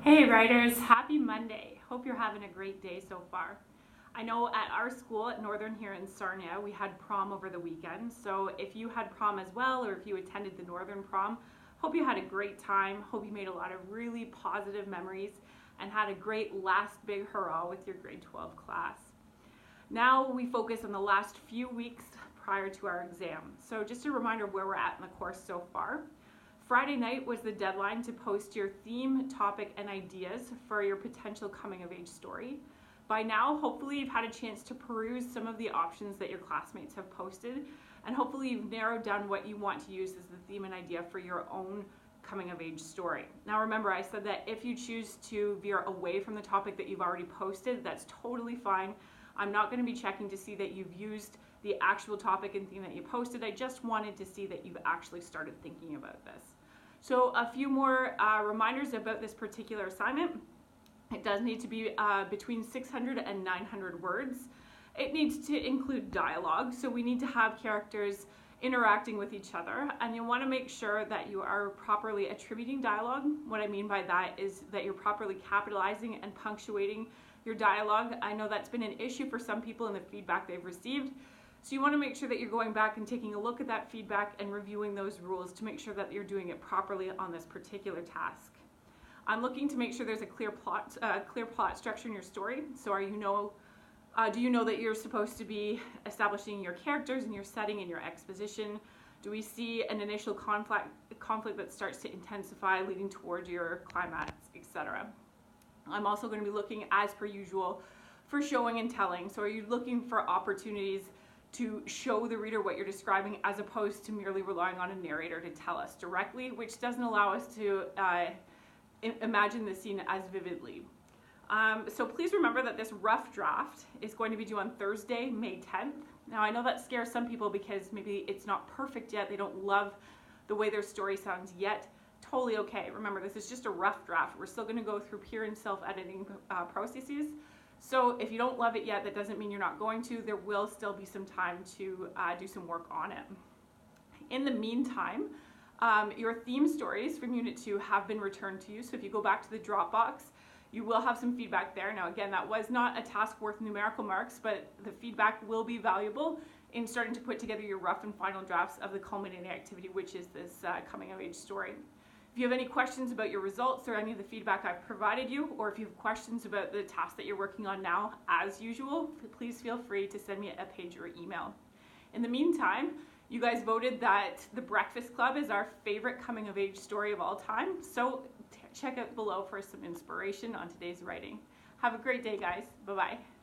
Hey writers, happy Monday. Hope you're having a great day so far. I know at our school at Northern here in Sarnia, we had prom over the weekend. So if you had prom as well, or if you attended the Northern prom, hope you had a great time. Hope you made a lot of really positive memories and had a great last big hurrah with your grade 12 class. Now we focus on the last few weeks prior to our exam. So just a reminder of where we're at in the course so far. Friday night was the deadline to post your theme, topic, and ideas for your potential coming of age story. By now, hopefully you've had a chance to peruse some of the options that your classmates have posted, and hopefully you've narrowed down what you want to use as the theme and idea for your own coming of age story. Now remember, I said that if you choose to veer away from the topic that you've already posted, that's totally fine. I'm not going to be checking to see that you've used the actual topic and theme that you posted. I just wanted to see that you've actually started thinking about this. So a few more reminders about this particular assignment. It does need to be between 600 and 900 words. It needs to include dialogue, so we need to have characters interacting with each other, and you want to make sure that you are properly attributing dialogue. What I mean by that is that you're properly capitalizing and punctuating your dialogue. I know that's been an issue for some people in the feedback they've received. So you want to make sure that you're going back and taking a look at that feedback and reviewing those rules to make sure that you're doing it properly on this particular task. I'm looking to make sure there's a clear plot structure in your story. So do you know that you're supposed to be establishing your characters and your setting and your exposition? Do we see an initial conflict that starts to intensify, leading toward your climax, etc.? I'm also going to be looking, as per usual, for showing and telling. So are you looking for opportunities to show the reader what you're describing, as opposed to merely relying on a narrator to tell us directly, which doesn't allow us to imagine the scene as vividly. So please remember that this rough draft is going to be due on Thursday, May 10th. Now I know that scares some people because maybe it's not perfect yet, they don't love the way their story sounds yet. Totally okay. Remember, this is just a rough draft. We're still going to go through peer and self-editing processes. So if you don't love it yet, that doesn't mean you're not going to. There will still be some time to do some work on it. In the meantime, your theme stories from Unit 2 have been returned to you. So if you go back to the Dropbox, you will have some feedback there. Now again, that was not a task worth numerical marks, but the feedback will be valuable in starting to put together your rough and final drafts of the culminating activity, which is this coming of age story. If you have any questions about your results or any of the feedback I've provided you, or if you have questions about the task that you're working on now, as usual, please feel free to send me a page or email. In the meantime, you guys voted that The Breakfast Club is our favorite coming of age story of all time, so check out below for some inspiration on today's writing. Have a great day, guys. Bye-bye.